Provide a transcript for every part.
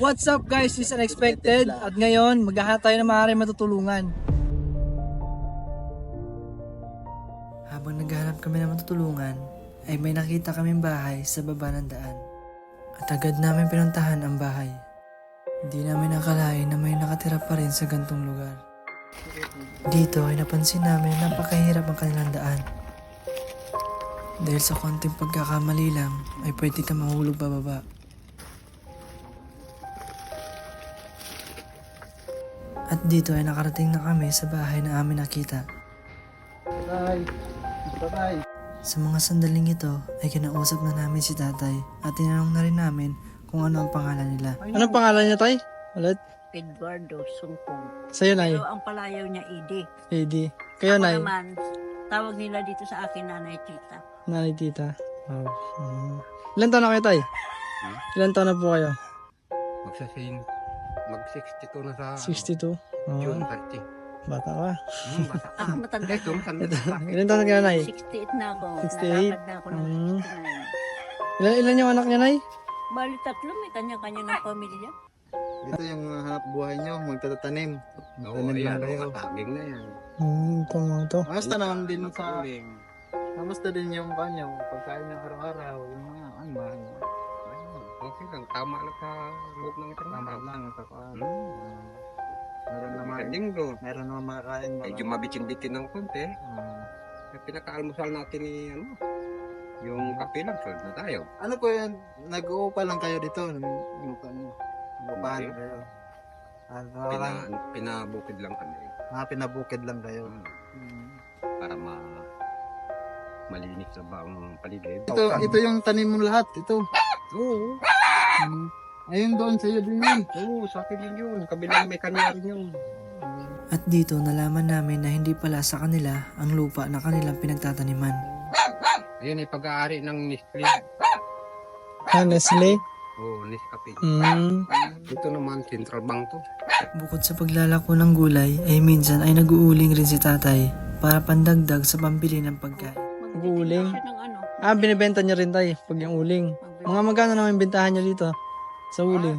What's up guys, this is Unexpected at ngayon maghahanap tayo ng maaaring matutulungan. Habang naghahanap kami ng matutulungan, ay may nakita kaming bahay sa baba ng daan. At agad namin pinuntahan ang bahay. Hindi namin nakalain na may nakatira pa rin sa gantong lugar. Dito ay napansin namin na napakahirap ang kanilang daan. Dahil sa konting pagkakamali lang ay pwede ka mahulog bababa. At dito ay nakarating na kami sa bahay na amin nakita. Bye. Sa mga sandaling ito ay kinausap na namin si tatay at tinanong na rin namin kung ano ang pangalan nila. Anong pangalan niya, tay? Ulit? Eduardo Sungkong. Sa'yo, nay? Pero ang palayaw niya, Idi. Lady. Kayo, Ako nay? naman, tawag nila dito sa akin, Nanay Tita. Nanay, tita. Wow. Ilan taon na kayo, tay? Ilan taon na po kayo? Mag-62 na sa 62? June Oh, 30. bata ka. Bata. Ako matanda. Ito, matanda pa. Ilan taon na kayo, nay? 68 na ako. 68? Nalakad na ako ng Mm. 69. Ilan yung anak niya, nay? Bali tatlo, may kanya-kanya ng pamilya. Ito yung hanap buhay nyo, magtatanim. Oo, Tanim yan. lang kayo. Mataging na yan. Ito mga to. Kamusta naman din sa... Uling. Kamusta din yung kanyo, pagkain ng araw-araw, yung mga bahay. Ayun, okay lang. Tama lang sa loob ng isang Tama araw. lang, sa kuwan. Meron Meron naman, linggo. meron naman makakain ba? Medyo mabitin-bitin ng konti. Pinaka-almusal natin ni ano, yung kape lang. Solid na tayo. Ano po yan, nag-uupa lang kayo dito? Inupa nyo. Inupahan Hindi. kayo. Parang Pinabukid lang kami. mga pinabukid lang kayo. Para malinis na ba ang paligid. Ito yung tanim mo lahat, ito. Oo. Ayun doon, sa'yo din yun. Oo, sa akin din yun. Kabilang may kanya rin yun. At dito nalaman namin na hindi pala sa kanila ang lupa na kanilang pinagtataniman. Ayun ay pag-aari ng Nestle. Nestle? Oo, Nescafe. Ito naman, Central Bank to. Bukod sa paglalako ng gulay ay minsan ay nag-uuling rin si tatay para pandagdag sa pambili ng pagkain. Uling? Siya ng ano, Binibenta niyo rin tayo pag yung uling. Mga magkano naman yung bentahan niyo dito sa uling?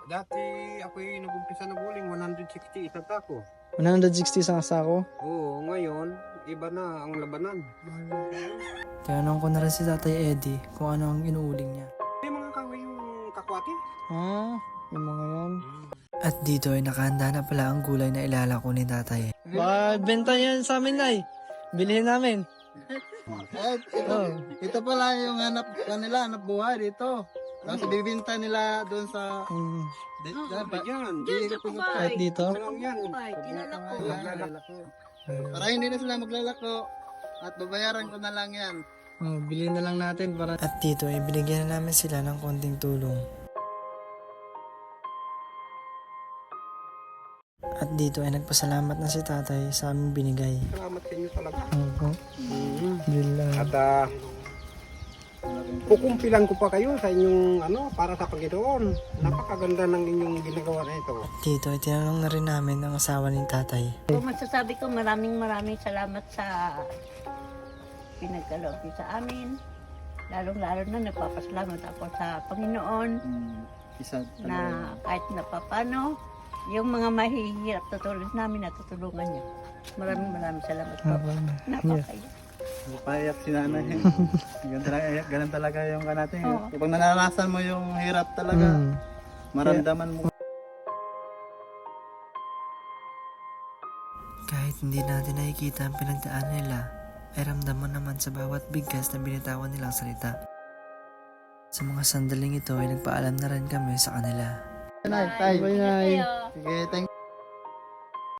Dati ako'y nag-umpisa ng bowling, 160 isang tako. 160 sa sako. Oo, ngayon, iba na ang labanan. Tinanong ko na rin si tatay Eddie kung ano ang inuuling niya. May mga kaway yung kakwati. Yung mga yan. At dito ay nakahanda na pala ang gulay na ilalako ni tatay. Baka benta yan sa amin, nay. Bilhin namin. Ito pala yung hanap buhay dito. Tapos bibinta nila doon sa... Dapat yan. Diyan sa kubay. Kahit dito. Walang yan. Kubay, kinalako. Para hindi na sila maglalako. At babayaran ko na lang yan. Bilhin na lang natin para... At dito ay binigyan na namin sila ng konting tulong. At dito ay nagpasalamat na si tatay sa aming binigay. Salamat sa inyo talaga. Opo. Bilang. At kukumpilan ko pa kayo sa inyong para sa Panginoon. Napakaganda ng inyong ginagawa na ito. Dito ay tinanong na rin namin ang asawa ni tatay. Kung masasabi ko, maraming salamat sa pinagkaloob niyo sa amin. Lalong-lalo na nagpapasalamat ako sa Panginoon Isa na kahit na papano, yung mga mahihirap tutulad namin natutulungan niyo. Maraming salamat po. Napakaya. Payak si nanay. Ganun talaga yung natin. Oo. Kapag nananasan mo yung hirap talaga, maramdaman mo. Kahit hindi natin nakikita ang pinagdaanan nila, ay ramdam mo naman sa bawat bigkas na binitawan nilang salita. Sa mga sandaling ito ay nagpaalam na rin kami sa kanila. Nay, tay. Bye, Nay. Sige, thank